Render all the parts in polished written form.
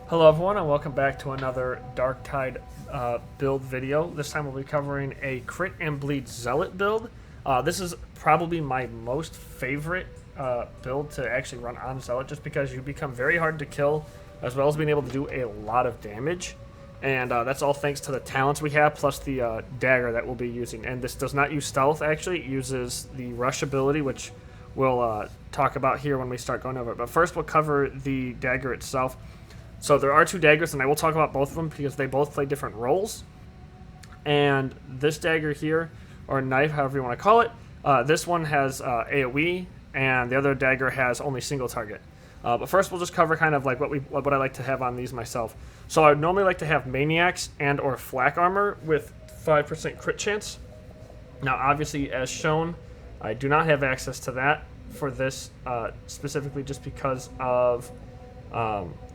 Hello everyone and welcome back to another Darktide build video. This time we'll be covering a crit and bleed Zealot build. This is probably my most favorite build to actually run on Zealot, just because you become very hard to kill as well as being able to do a lot of damage. And that's all thanks to the talents we have, plus the dagger that we'll be using. And this does not use stealth, actually. It uses the rush ability, which we'll talk about here when we start going over it. But first we'll cover the dagger itself. So there are two daggers, and I will talk about both of them because they both play different roles. And this dagger here, or knife, however you want to call it, this one has AoE, and the other dagger has only single target. But first we'll just cover kind of like what I like to have on these myself. So I would normally like to have Maniacs and or Flak Armor with 5% crit chance. Now obviously, as shown, I do not have access to that for this specifically just because of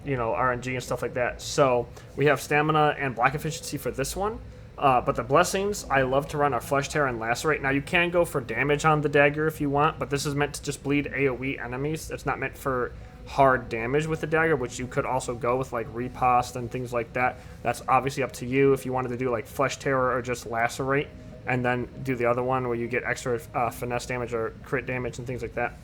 RNG and stuff like that. So we have stamina and block efficiency for this one. But the blessings, I love to run our Flesh Tear and Lacerate. Now you can go for damage on the dagger if you want, but this is meant to just bleed AoE enemies. It's not meant for hard damage with the dagger, which you could also go with like Riposte and things like that. That's obviously up to you if you wanted to do like Flesh Tear or just Lacerate, and then do the other one where you get extra finesse damage or crit damage and things like that.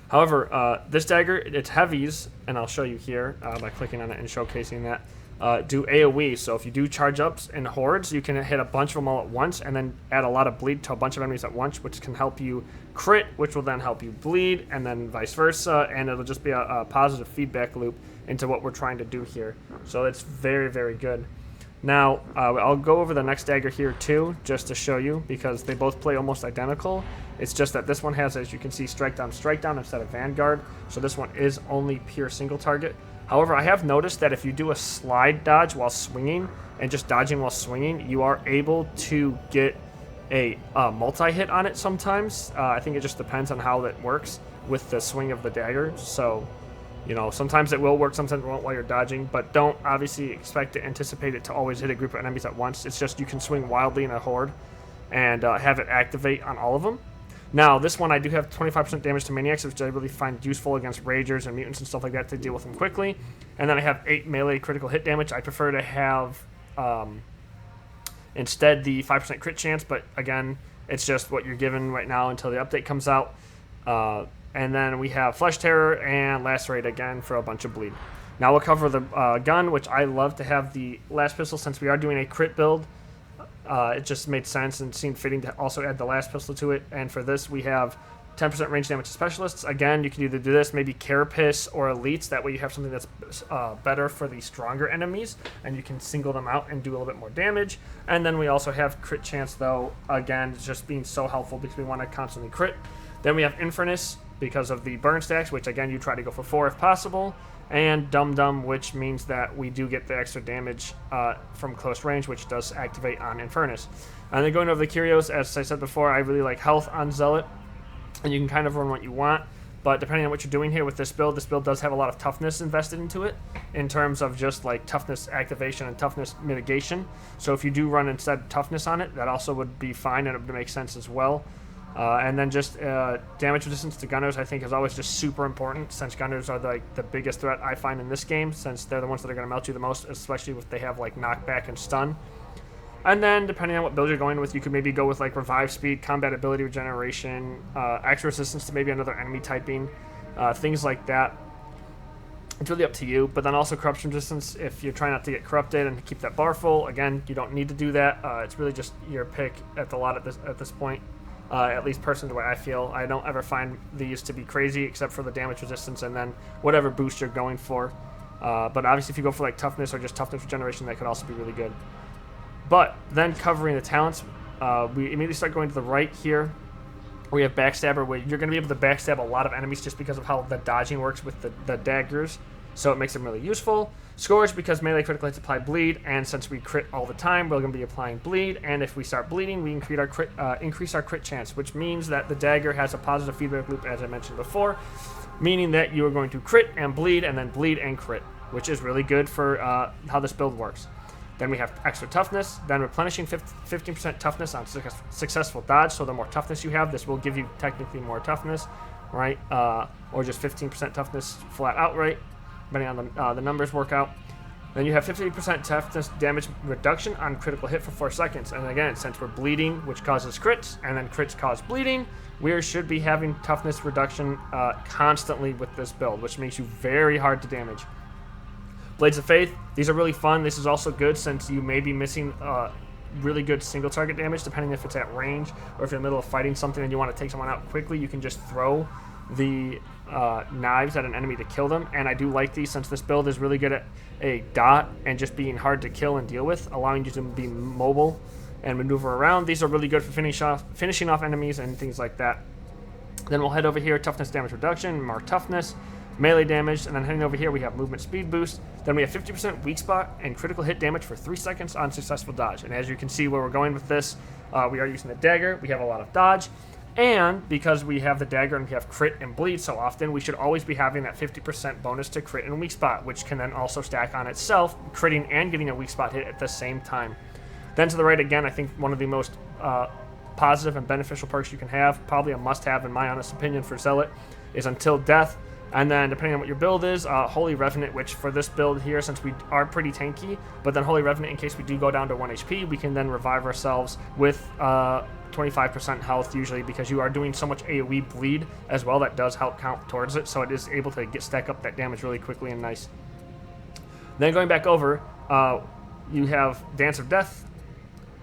However, this dagger, its heavies, and I'll show you here by clicking on it and showcasing that, do AoE. So if you do charge ups in hordes, you can hit a bunch of them all at once and then add a lot of bleed to a bunch of enemies at once, which can help you crit, which will then help you bleed, and then vice versa, and it'll just be a positive feedback loop into what we're trying to do here. So it's very, very good. Now, I'll go over the next dagger here too, just to show you, because they both play almost identical. It's just that this one has, as you can see, strike down instead of Vanguard, so this one is only pure single target. However, I have noticed that if you do a slide dodge while swinging, and just dodging while swinging, you are able to get a multi-hit on it sometimes. I think it just depends on how that works with the swing of the dagger, so sometimes it will work, sometimes it won't while you're dodging, but don't obviously expect to anticipate it to always hit a group of enemies at once. It's just you can swing wildly in a horde and have it activate on all of them. Now, this one I do have 25% damage to Maniacs, which I really find useful against Ragers and Mutants and stuff like that to deal with them quickly. And then I have 8 melee critical hit damage. I prefer to have instead the 5% crit chance, but again, it's just what you're given right now until the update comes out. And then we have Flesh Terror and Lacerate again for a bunch of bleed. Now we'll cover the gun, which I love to have the Laspistol since we are doing a crit build. It just made sense and seemed fitting to also add the Laspistol to it. And for this, we have 10% range damage to specialists. Again, you can either do this, maybe Carapace or Elites. That way you have something that's better for the stronger enemies, and you can single them out and do a little bit more damage. And then we also have crit chance, though. Again, it's just being so helpful because we want to constantly crit. Then we have Infernus because of the burn stacks, which again, you try to go for 4 if possible. And Dum Dum, which means that we do get the extra damage from close range, which does activate on Infernus. And then going over the Curios, as I said before, I really like health on Zealot, and you can kind of run what you want, but depending on what you're doing here with this build does have a lot of toughness invested into it, in terms of just like toughness activation and toughness mitigation. So if you do run instead toughness on it, that also would be fine, and it would make sense as well. And then just damage resistance to gunners, I think, is always just super important, since gunners are the biggest threat I find in this game, since they're the ones that are going to melt you the most, especially if they have like knockback and stun. And then depending on what build you're going with, you could maybe go with like revive speed, combat ability regeneration, extra resistance to maybe another enemy typing, things like that. It's really up to you. But then also corruption resistance if you're trying not to get corrupted and keep that bar full. Again, you don't need to do that. It's really just your pick at the lot at this point. At least personally, the way I feel. I don't ever find these to be crazy, except for the damage resistance and then whatever boost you're going for. But obviously, if you go for like toughness or just toughness regeneration, that could also be really good. But then covering the talents, we immediately start going to the right here. We have Backstabber, where you're going to be able to backstab a lot of enemies just because of how the dodging works with the daggers. So it makes them really useful. Scourge, because melee critical hits apply bleed, and since we crit all the time, we're going to be applying bleed, and if we start bleeding, we increase our crit chance, which means that the dagger has a positive feedback loop, as I mentioned before, meaning that you are going to crit and bleed crit, which is really good for how this build works. Then we have extra toughness, then replenishing 15% toughness on successful dodge, so the more toughness you have, this will give you technically more toughness, right? Or just 15% toughness flat outright. depending on the numbers work out. Then you have 50% toughness damage reduction on critical hit for 4 seconds. And again, since we're bleeding, which causes crits, and then crits cause bleeding, we should be having toughness reduction constantly with this build, which makes you very hard to damage. Blades of Faith, these are really fun. This is also good since you may be missing really good single target damage, depending if it's at range or if you're in the middle of fighting something and you want to take someone out quickly. You can just throw the knives at an enemy to kill them, and I do like these since this build is really good at a dot and just being hard to kill and deal with, allowing you to be mobile and maneuver around. These are really good for finishing off enemies and things like that. Then we'll head over here, toughness damage reduction, more toughness, melee damage, and then heading over here we have movement speed boost. Then we have 50% weak spot and critical hit damage for 3 seconds on successful dodge. And as you can see where we're going with this, we are using the dagger, we have a lot of dodge, and because we have the dagger and we have crit and bleed so often, we should always be having that 50% bonus to crit and weak spot, which can then also stack on itself, critting and getting a weak spot hit at the same time. Then to the right again, I think one of the most positive and beneficial perks you can have, probably a must-have in my honest opinion for Zealot, is Until Death. And then depending on what your build is, Holy Revenant, which for this build here, since we are pretty tanky, but then Holy Revenant, in case we do go down to 1 HP, we can then revive ourselves with 25% health usually, because you are doing so much AoE bleed as well. That does help count towards it, so it is able to stack up that damage really quickly and nice. Then going back over, you have Dance of Death,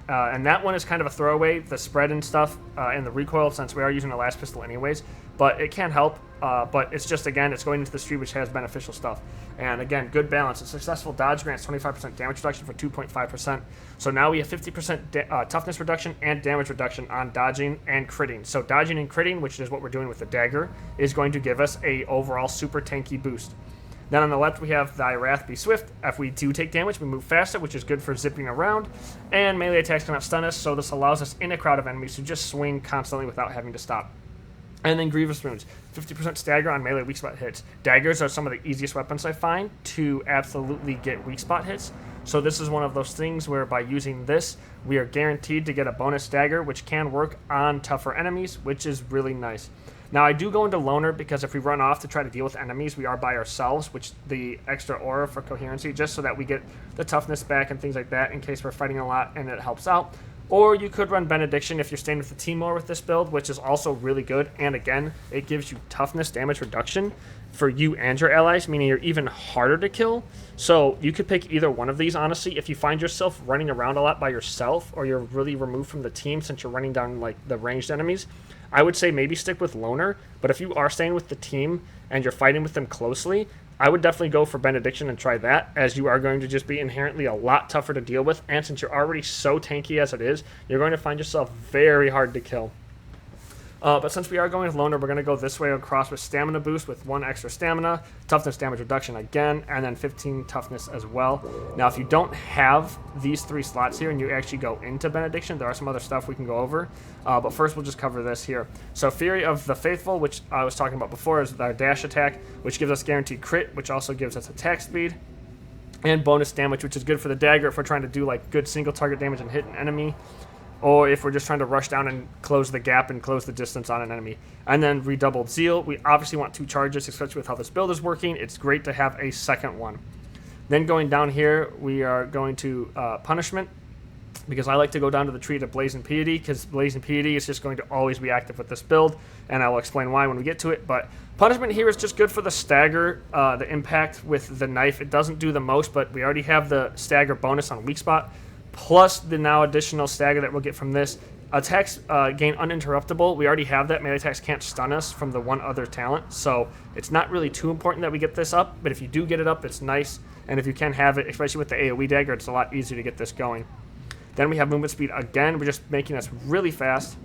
and that one is kind of a throwaway, the spread and stuff, and the recoil, since we are using a Laspistol anyways, but it can help. But it's just, again, it's going into the street, which has beneficial stuff. And again, good balance. A successful dodge grants 25% damage reduction for 2.5%. So now we have 50% toughness reduction and damage reduction on dodging and critting. So dodging and critting, which is what we're doing with the dagger, is going to give us a overall super tanky boost. Then on the left, we have Thy Wrath Be Swift. If we do take damage, we move faster, which is good for zipping around. And melee attacks cannot stun us, so this allows us in a crowd of enemies to just swing constantly without having to stop. And then Grievous Wounds, 50% stagger on melee weak spot hits. Daggers are some of the easiest weapons I find to absolutely get weak spot hits. So this is one of those things where by using this, we are guaranteed to get a bonus stagger, which can work on tougher enemies, which is really nice. Now I do go into Loner because if we run off to try to deal with enemies, we are by ourselves, which the extra aura for coherency, just so that we get the toughness back and things like that in case we're fighting a lot and it helps out. Or you could run Benediction if you're staying with the team more with this build, which is also really good. And again, it gives you toughness damage reduction for you and your allies, meaning you're even harder to kill. So you could pick either one of these, honestly. If you find yourself running around a lot by yourself, or you're really removed from the team since you're running down like the ranged enemies, I would say maybe stick with Loner. But if you are staying with the team and you're fighting with them closely, I would definitely go for Benediction and try that, as you are going to just be inherently a lot tougher to deal with, and since you're already so tanky as it is, you're going to find yourself very hard to kill. But since we are going with Loner, we're going to go this way across with Stamina Boost with 1 extra Stamina, Toughness Damage Reduction again, and then 15 Toughness as well. Now, if you don't have these 3 slots here and you actually go into Benediction, there are some other stuff we can go over. But first, we'll just cover this here. So Fury of the Faithful, which I was talking about before, is our dash attack, which gives us guaranteed crit, which also gives us attack speed, and bonus damage, which is good for the dagger if we're trying to do like good single target damage and hit an enemy, or if we're just trying to rush down and close the gap and close the distance on an enemy. And then Redoubled Zeal. We obviously want 2 charges, especially with how this build is working. It's great to have a second one. Then going down here, we are going to Punishment, because I like to go down to the tree to Blazing Piety, because Blazing Piety is just going to always be active with this build, and I will explain why when we get to it. But Punishment here is just good for the stagger, the impact with the knife. It doesn't do the most, but we already have the stagger bonus on weak spot, plus the now additional stagger that we'll get from this. Attacks gain uninterruptible. We already have that. Melee attacks can't stun us from the one other talent, so it's not really too important that we get this up, but if you do get it up, it's nice, and if you can have it, especially with the AoE dagger, it's a lot easier to get this going. Then we have movement speed again. We're just making us really fast.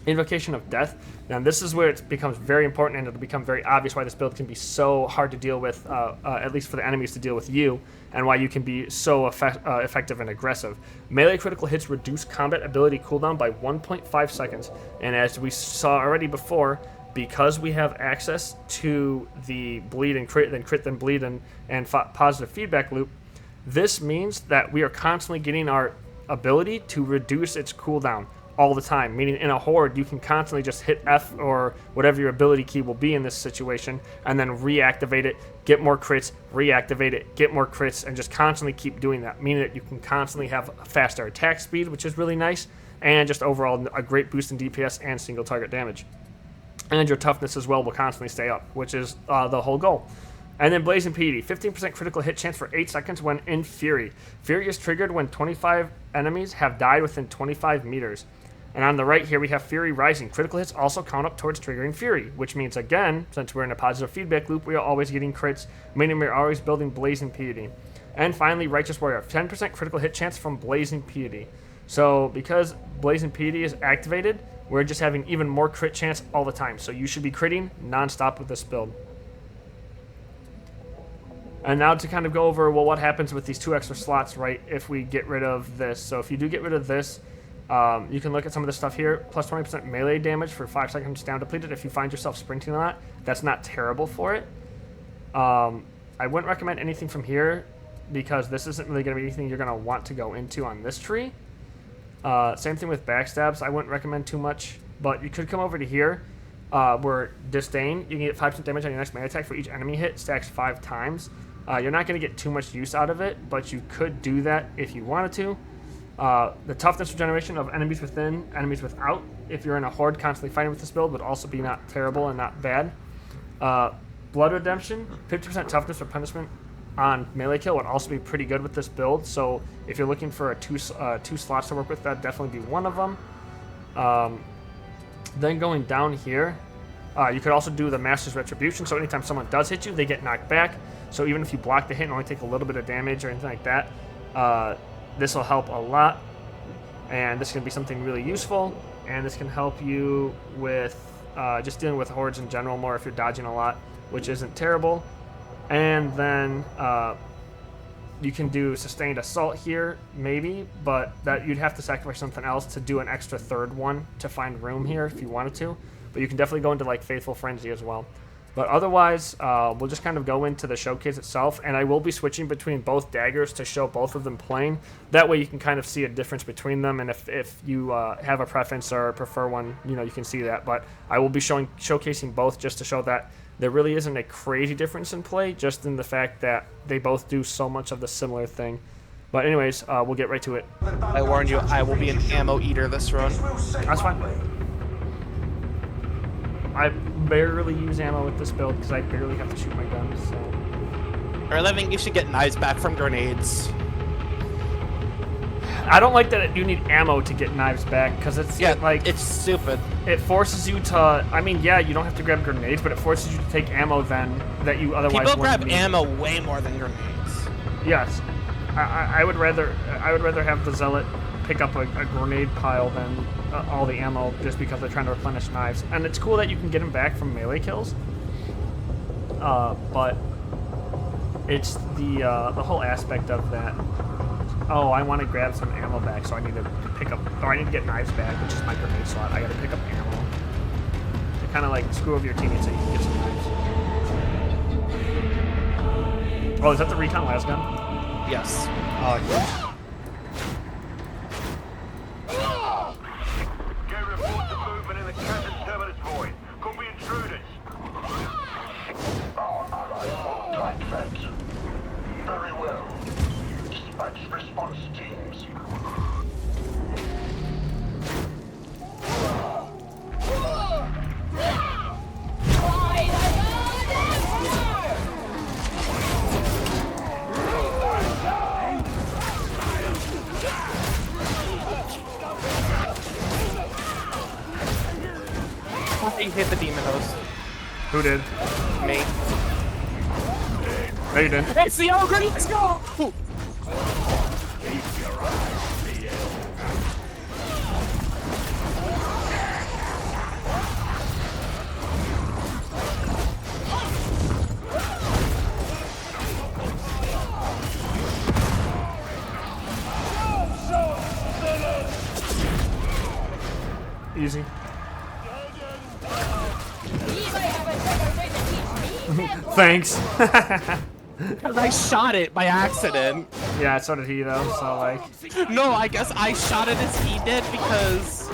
Invocation of Death. Now this is where it becomes very important, and it'll become very obvious why this build can be so hard to deal with, at least for the enemies to deal with you, and why you can be so effective and aggressive. Melee critical hits reduce combat ability cooldown by 1.5 seconds, and as we saw already before, because we have access to the bleed and crit, then bleed, and positive feedback loop, this means that we are constantly getting our ability to reduce its cooldown all the time, meaning in a horde, you can constantly just hit F or whatever your ability key will be in this situation, and then reactivate it, get more crits, reactivate it, get more crits, and just constantly keep doing that, meaning that you can constantly have a faster attack speed, which is really nice, and just overall a great boost in DPS and single target damage. And your toughness as well will constantly stay up, which is the whole goal. And then Blazing Piety, 15% critical hit chance for 8 seconds when in Fury. Fury is triggered when 25 enemies have died within 25 meters. And on the right here we have Fury Rising. Critical hits also count up towards triggering Fury, which means, again, since we're in a positive feedback loop, we are always getting crits, meaning we're always building Blazing Piety. And finally, Righteous Warrior, 10% critical hit chance from Blazing Piety. So because Blazing Piety is activated, we're just having even more crit chance all the time. So you should be critting non-stop with this build. And now to kind of go over, well, what happens with these 2 extra slots, right, if we get rid of this. So if you do get rid of this, you can look at some of this stuff here. Plus 20% melee damage for 5 seconds down depleted. If you find yourself sprinting a lot, that's not terrible for it. I wouldn't recommend anything from here because this isn't really going to be anything you're going to want to go into on this tree. Same thing with backstabs. I wouldn't recommend too much, but you could come over to here where Disdain, you can get 5% damage on your next melee attack for each enemy hit, stacks 5 times. You're not going to get too much use out of it, but you could do that if you wanted to. The toughness regeneration of enemies within, enemies without, if you're in a horde constantly fighting with this build, would also be not terrible and not bad. Blood Redemption, 50% toughness or punishment on melee kill would also be pretty good with this build. So if you're looking for a two slots to work with, that'd definitely be one of them. Then going down here, you could also do the Master's Retribution. So anytime someone does hit you, they get knocked back. So even if you block the hit and only take a little bit of damage or anything like that, this will help a lot. And this can be something really useful. And this can help you with just dealing with hordes in general more if you're dodging a lot, which isn't terrible. And then you can do Sustained Assault here, maybe, but that you'd have to sacrifice something else to do an extra third one to find room here if you wanted to. But you can definitely go into like Faithful Frenzy as well. But otherwise, we'll just kind of go into the showcase itself, and I will be switching between both daggers to show both of them playing. That way you can kind of see a difference between them, and if you have a preference or prefer one, you know, you can see that. But I will be showcasing both just to show that there really isn't a crazy difference in play, just in the fact that they both do so much of the similar thing. But anyways, we'll get right to it. I warned you, I will be an ammo eater this run. That's fine. I barely use ammo with this build because I barely have to shoot my guns, so... For a living, you should get knives back from grenades. I don't like that you need ammo to get knives back, because it's like... it's stupid. It forces you to... I mean, yeah, you don't have to grab grenades, but it forces you to take ammo then that you otherwise People wouldn't grab need. ammo way more than grenades. Yes. I would rather have the Zealot pick up a grenade pile than all the ammo, just because they're trying to replenish knives. And it's cool that you can get them back from melee kills, but it's the whole aspect of that. Oh, I want to grab some ammo back, so I need to pick up, or I need to get knives back, which is my grenade slot. I got to pick up ammo to kind of like screw over your teammates so you can get some knives. Oh, is that the recon lasgun? Yes. Yes. Get reports of movement in the Captain Terminus void. Could be intruders. Our allies hold tight fence. Very well. Dispatch response teams. You hit the demon host. Who did? Me. No, you didn't. It's the ogre! Let's go! Ooh. Easy. Thanks. Because I shot it by accident. Yeah, so did he though. So like. No, I guess I shot it as he did because.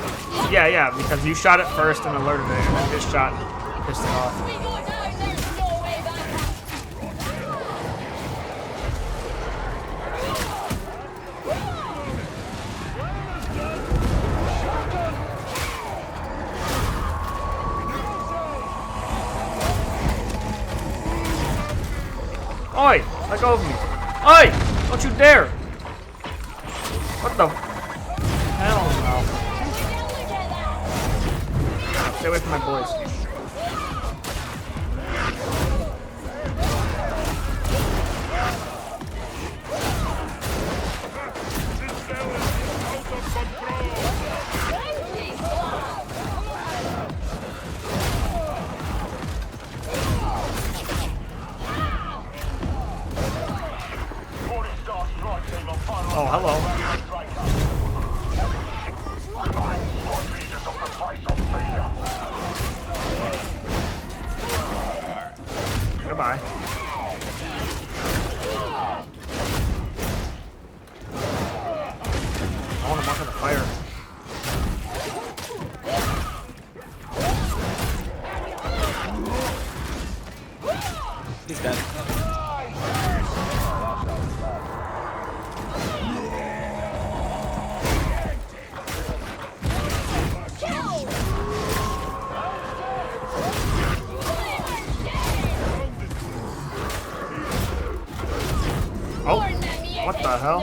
Yeah, because you shot it first and alerted it, and then his shot pissed it off. Oi! Let go of me! Oi! Don't you dare! What the hell no? Stay away from my boys. Oh, hello. Goodbye. I want to mark on the fire. He's dead. Oh, what the hell?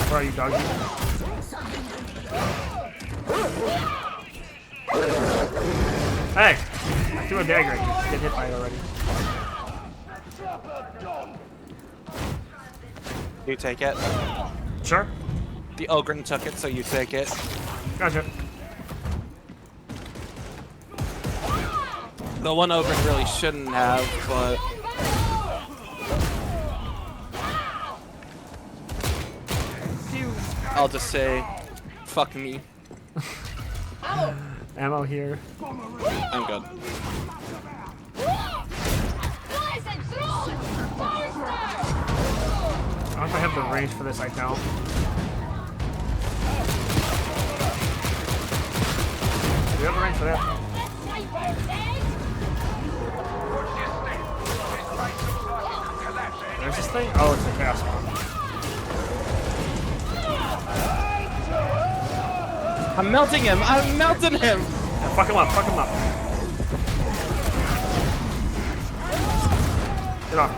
Where are you, doggy? Hey! I threw a dagger. You get hit by it already. You take it. Sure. The Ogren took it, so you take it. Gotcha. The one Ogren really shouldn't have, but. I'll just say, fuck me. Ammo here. I'm good. I don't know if I have the range for this, I don't. Do you have the range for that? There's this thing? Oh, it's a chaos one. I'm melting him! I'm melting him! Yeah, fuck him up, fuck him up. Get off.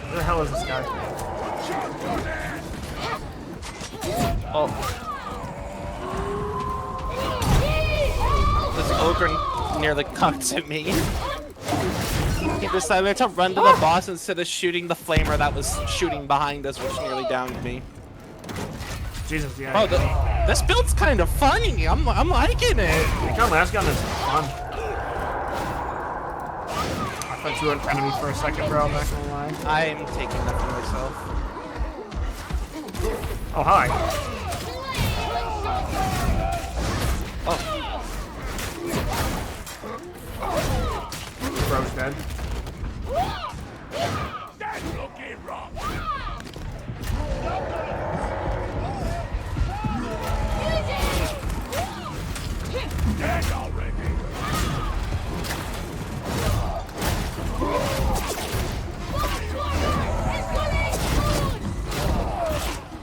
Where the hell is this guy? Oh. This Ogren nearly cucked at me. He decided to run to the boss instead of shooting the flamer that was shooting behind us, which nearly downed me. Jesus, yeah. Oh, this build's kind of funny. I'm liking it. The gun last gun is fun. I thought you were an enemy for a second, bro. I'm not gonna lie. I'm taking that for myself. Oh, hi. Oh. Bro's dead. Dead already.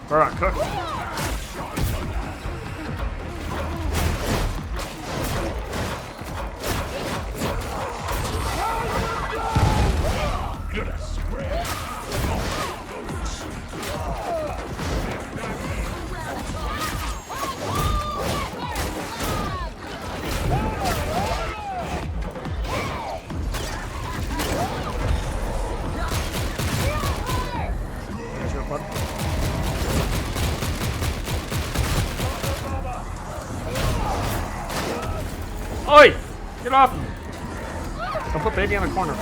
Bro, cook. Oi! Get off! Don't put baby in the corner.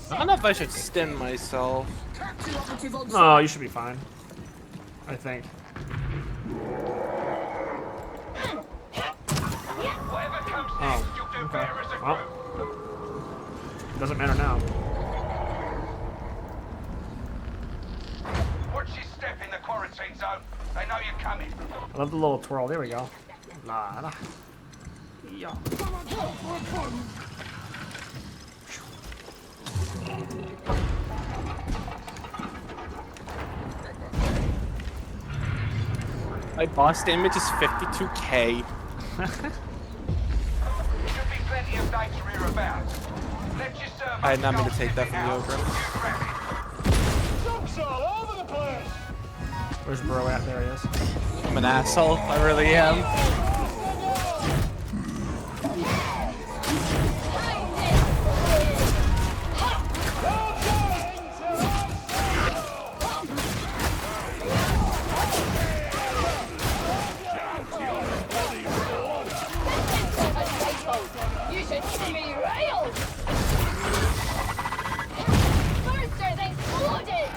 I don't know if I should stim myself. No, you should be fine. I think. Whatever comes Oh, next, you'll do okay. better as a Well, group. doesn't matter now. Watch your step in the quarantine zone. They know you're coming. I love the little twirl. There we go. Nah. Yeah. My boss damage is 52k. Should be plenty of dates hereabouts. Let your server I did not mean to take that from the ogre. Where's Bro at? There he is. I'm an asshole. I really am. You should see me railed! First earth exploded!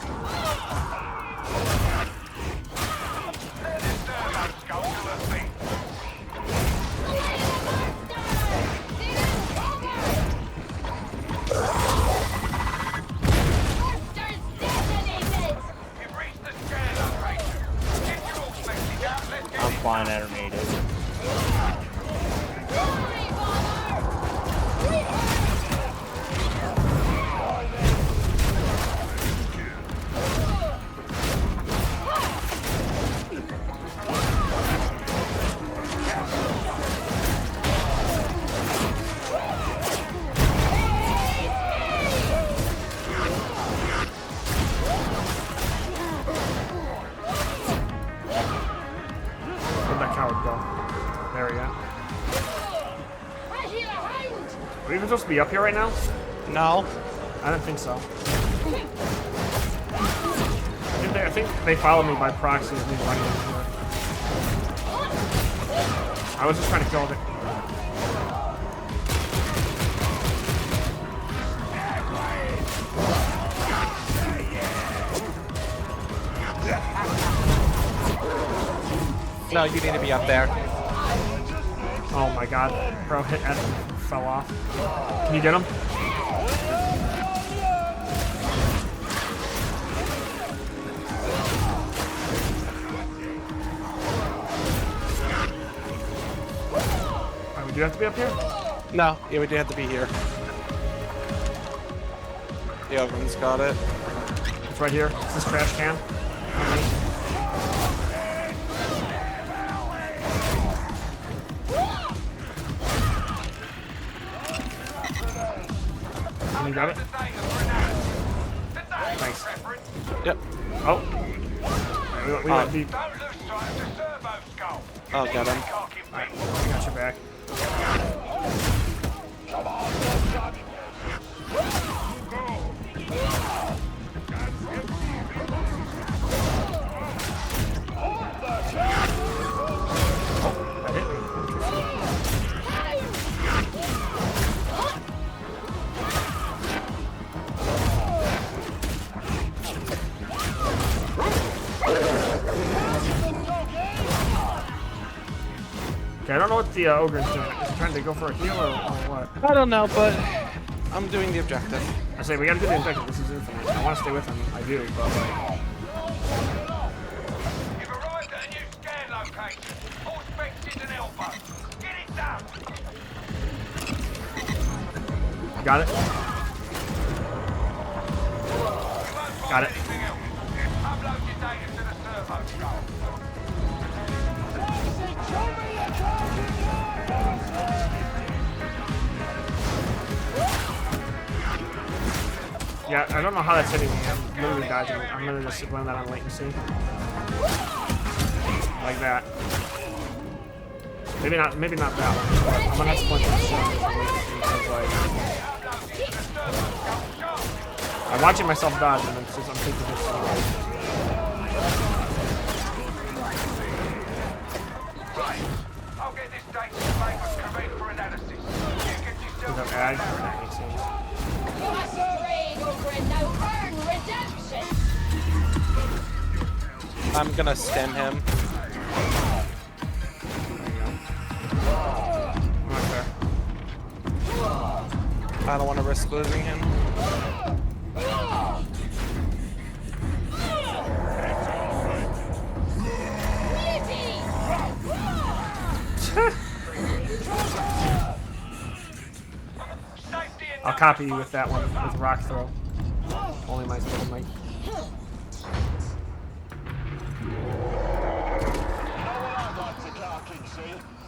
Let this servo skull to her feet. You've reached the scan location. Get your horse message out. Let's get I'm flying at her native. Where'd that coward go? There we go. Are we even supposed to be up here right now? No. I don't think so. I think they follow me by proxy as me running in here. I was just trying to kill it. No, you need to be up there. Oh my god. Bro hit Ed and fell off. Can you get him? Alright, we do have to be up here? No, yeah, we do have to be here. The ogre's got it. It's right here. It's this trash can. Can you grab it? Thanks. Yep. Oh. We might be. Don't lose sight of the servo skull. Oh, got him. Alright, I got your back. Oh, that hit me. Okay, I don't know what the ogre's doing. Is he trying to go for a heal or what? I don't know, but I'm doing the objective. I say we gotta do the objective. This is infinite. I want to stay with him. I do, but like, You've arrived at a new scan location. Horse fences and elbow. Get it done. you got it. You won't find Got it. anything else. Upload your data to the servo skull. Yeah, I don't know how that's hitting me. I'm literally dodging. I'm literally just running that on latency. Like that. Maybe not that one. But I'm gonna have to punch this one. I'm watching myself dodge and it's just, I'm taking this away. Right. I'll get this data statement convened for analysis. You get yourself Because I'm ag for that makes sense. You must trade over it now. Earn redemption. I'm gonna stem him. I don't want to risk losing him. I'll copy you with that one, with rock throw. Only my skill might.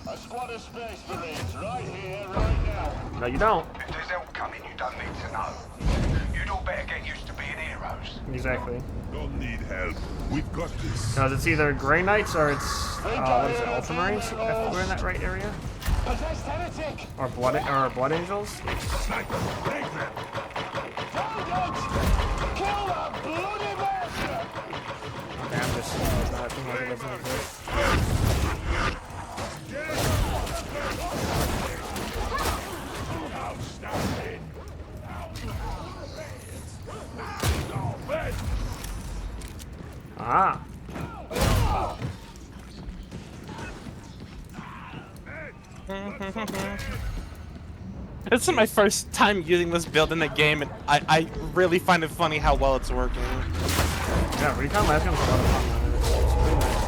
A squad of space marines right here, right now. No, you don't. If there's help coming, you don't need to know. You'd all better get used to being heroes. Exactly. Don't need help. We've got this. Because it's either Grey Knights or it's, what is it, Ultramarines? If we're in that right area? Possessed heretic. Or Blood Angels? Sniper, take them. Targets. Kill that bloody bastard. Okay, I'm just acting like it doesn't exist. Outstanding. Ah. This is my first time using this build in the game, and I really find it funny how well it's working. Yeah, Recon Last Gun's a lot of fun. Man. It's pretty nice.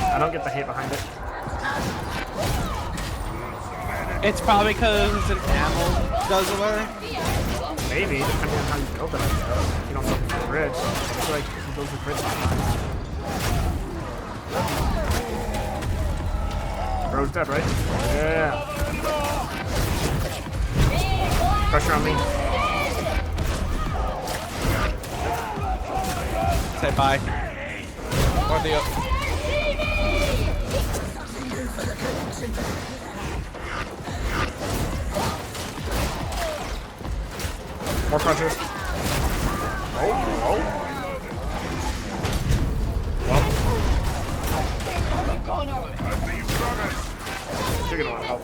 I don't get the hate behind it. It's probably because it's an ammo guzzler. Maybe, depending on how you build it, I guess. If you don't build the bridge. I feel like if you build the bridge, it's fine. Bro's dead, right? Yeah. Pressure on me. Say bye. Or the. More pressure. Oh. Well. You're gonna want help.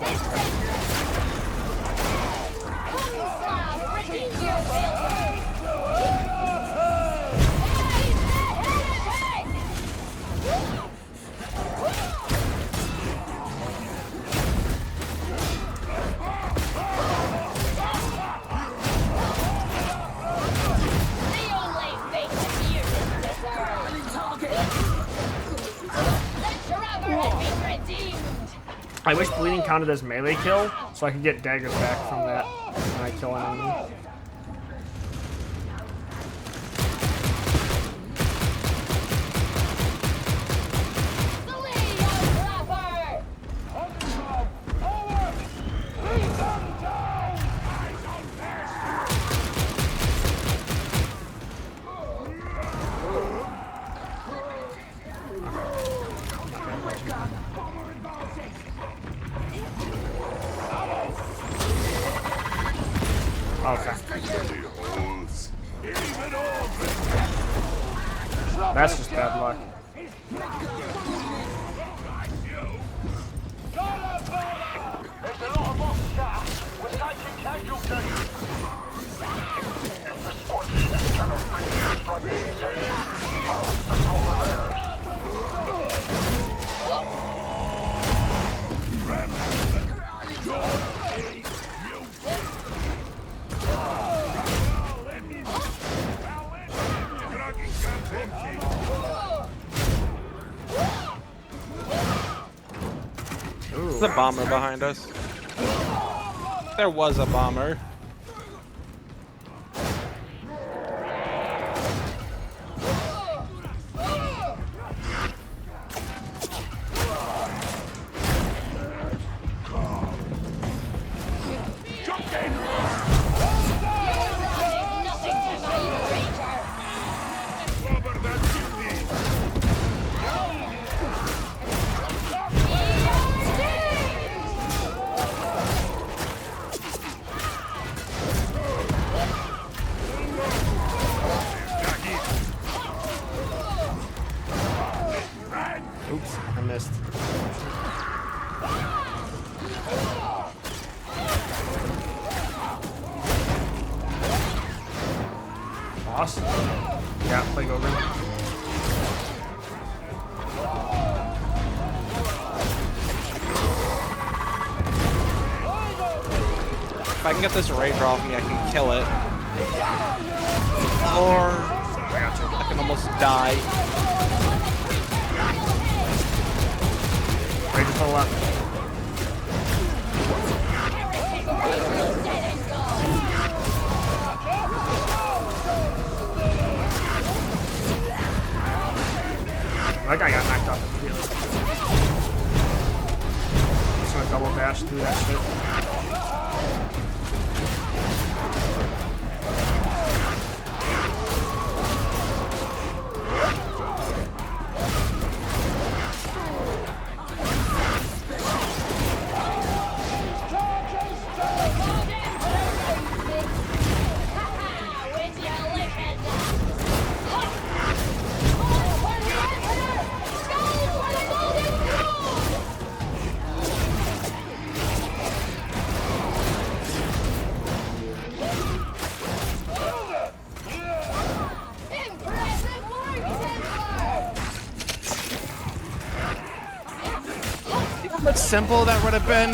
I wish bleeding counted as melee kill, so I could get daggers back from that when I kill an enemy. Okay. That's just bad luck. There's a lot of box scatter. We're taking casualties. If the squad leaders cannot bring the strike inside, I'll patrol the layers. There's a bomber behind us. There was a bomber. missed. Boss? Yeah, play Ogre. If I can get this Rager off me, I can kill it. Or I can almost die. Rager to the left. That guy got knocked off the field. Just gonna double dash through that shit. How much simple that would have been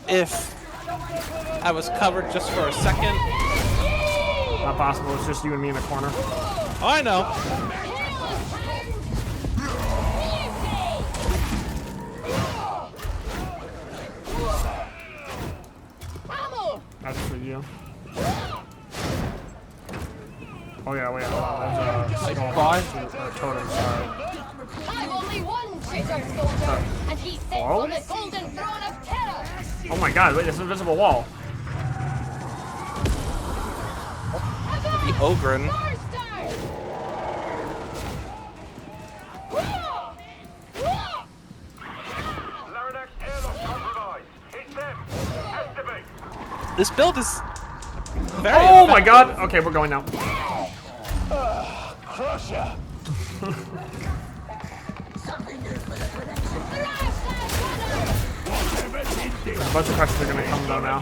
if I was covered just for a second. Not possible, it's just you and me in the corner. Oh, I know. That's for you. Oh yeah, wait, hold on. There's a totem, sorry. I'm only one traitor soldier, and he sits on the golden throne of terror. Oh my god, wait, there's an invisible wall. The Ogren. This build is very Oh my god! Okay, we're going now. Crusher. There's a bunch of crushers that are gonna come though now.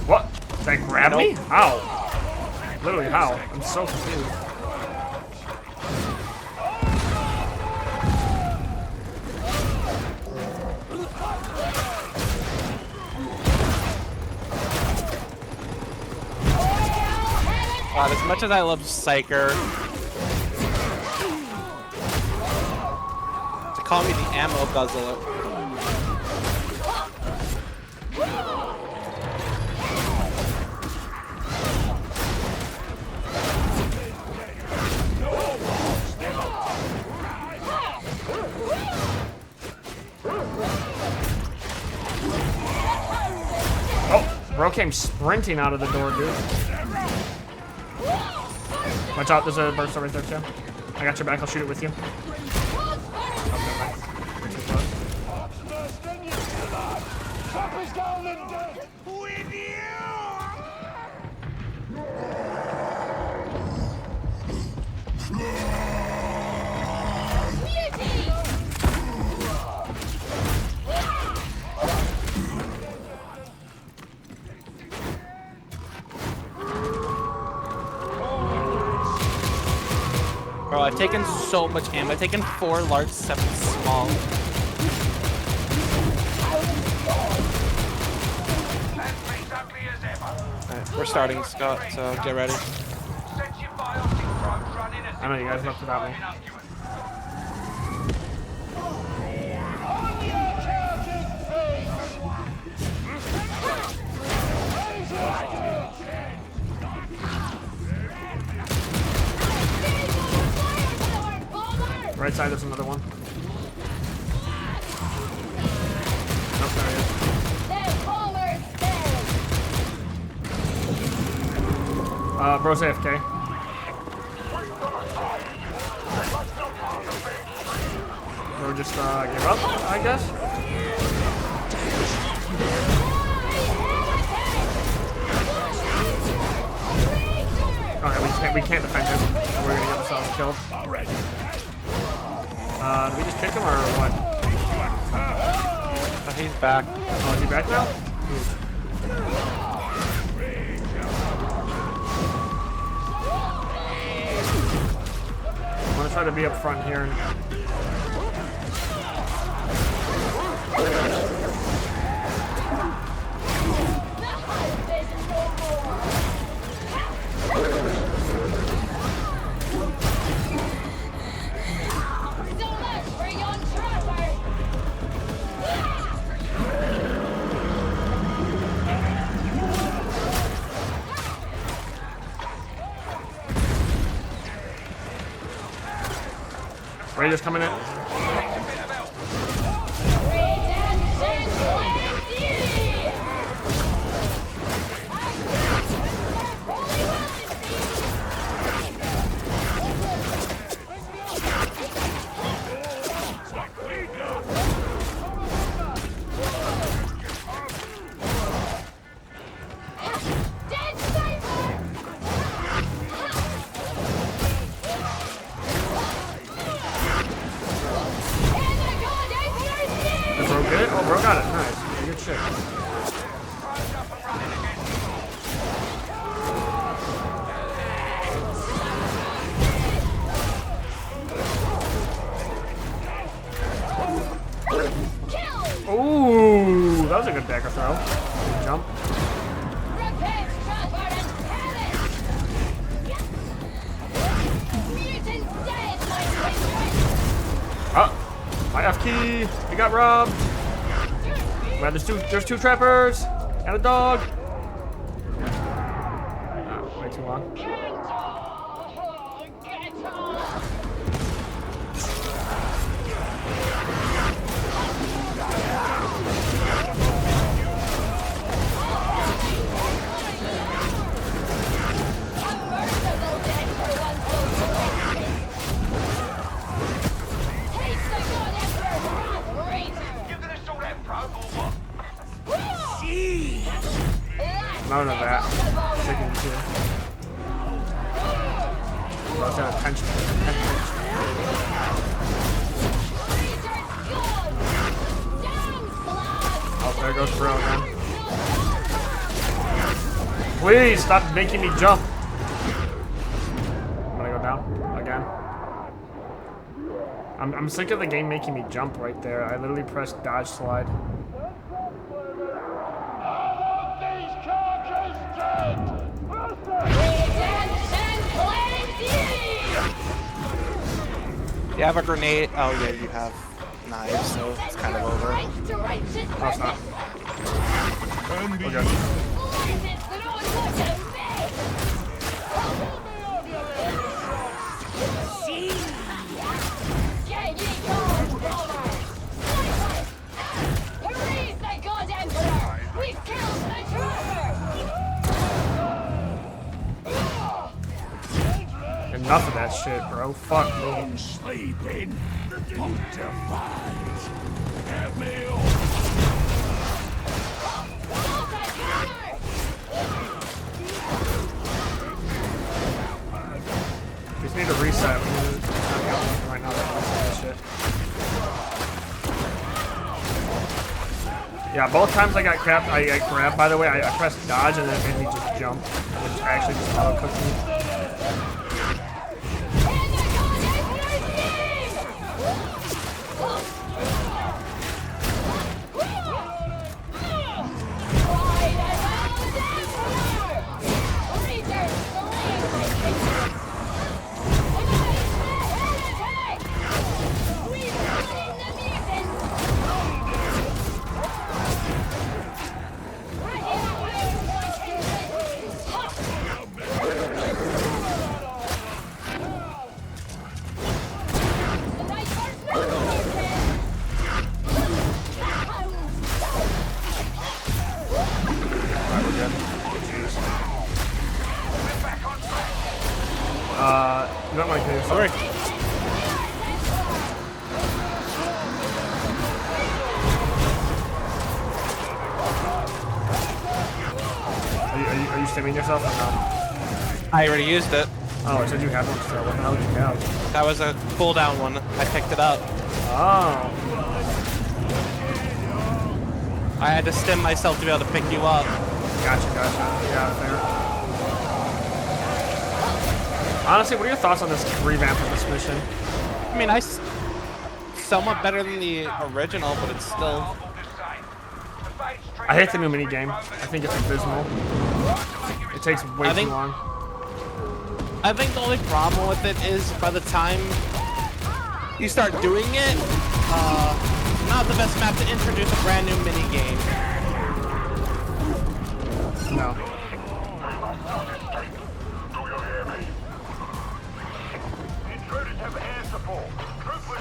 What? Did that grab me? How? Literally how? I'm so confused. God, as much as I love Psyker, to call me the ammo guzzler. Oh, bro came sprinting out of the door, dude. Watch out, there's a burster right there, too. I got your back, I'll shoot it with you. Bro, I've taken so much ammo. I've taken 4 large, 7 small. Alright, we're starting, Scott, so get ready. I know you guys left without me. Right side, there's another one. Nope, there he is. Bro's AFK. Bro just gave up, I guess. can't defend him. We're gonna get ourselves killed. Already. Do we just kick him or what? Oh, he's back. Oh, is he back now? I'm gonna try to be up front here. So much for yon trapper! Raiders coming in. Redemption Plenty! Dead Sniper! Is bro good? Oh, bro got it. Nice. Good shit. Ooh, that was a good dagger throw. Good jump. Oh, my F key. He got robbed. Man, there's two trappers and a dog. Oh, way too long. You gonna sort that probe or what? None of that. Chicken too. I was gonna tension. Oh, there goes Bro again. Please stop making me jump. I'm gonna go down again. I'm sick of the game making me jump right there. I literally pressed dodge slide. You have a grenade. Oh yeah, you have knives, so it's kind of over. No, it's not. And We're good. We've killed the trapper! Enough of that shit, bro. Fuck me. sleeping. Punctified. Have me all. We just need to reset. We need to right now. That shit. Yeah, both times I got grabbed. I got grabbed. By the way, I pressed dodge and then it made me just jump, which actually just auto cooked me. You don't want to kill Sorry. Are you stimming yourself or not? I already used it. Oh, it said you have one still. What the hell did you have? That was a cooldown one. I picked it up. Oh. I had to stim myself to be able to pick you up. Gotcha. Yeah, fair. Honestly, what are your thoughts on this revamp of this mission? I mean, somewhat better than the original, but it's still... I hate the new minigame. I think it's abysmal. It takes way too long. I think the only problem with it is by the time you start doing it, not the best map to introduce a brand new minigame. No.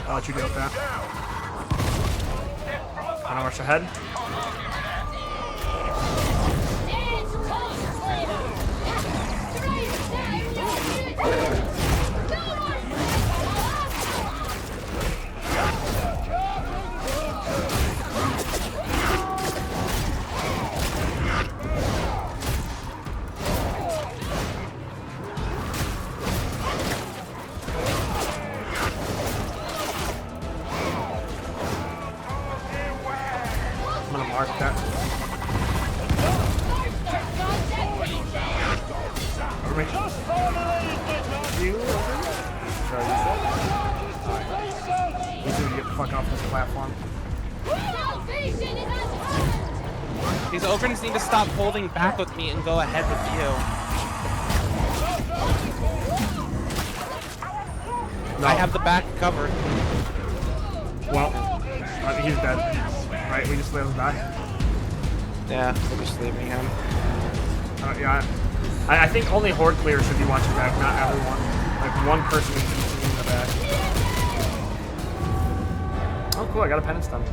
I'll let you deal with that. I don't rush ahead. I'm gonna mark that. Over me. You two get the fuck off this platform. These Ogrins need to stop holding back with me and go ahead with you. No. I have the back covered. Well, he's dead. Right, we just let him die. Yeah, we're just leaving him. Yeah, I think only horde clears should be watching back, not everyone. Like one person needs to be in the back. Oh, cool! I got a penance done.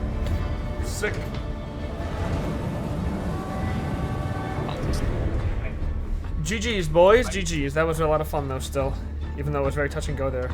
Sick. GG's, boys. GG's. That was a lot of fun, though. Still, even though it was very touch and go there.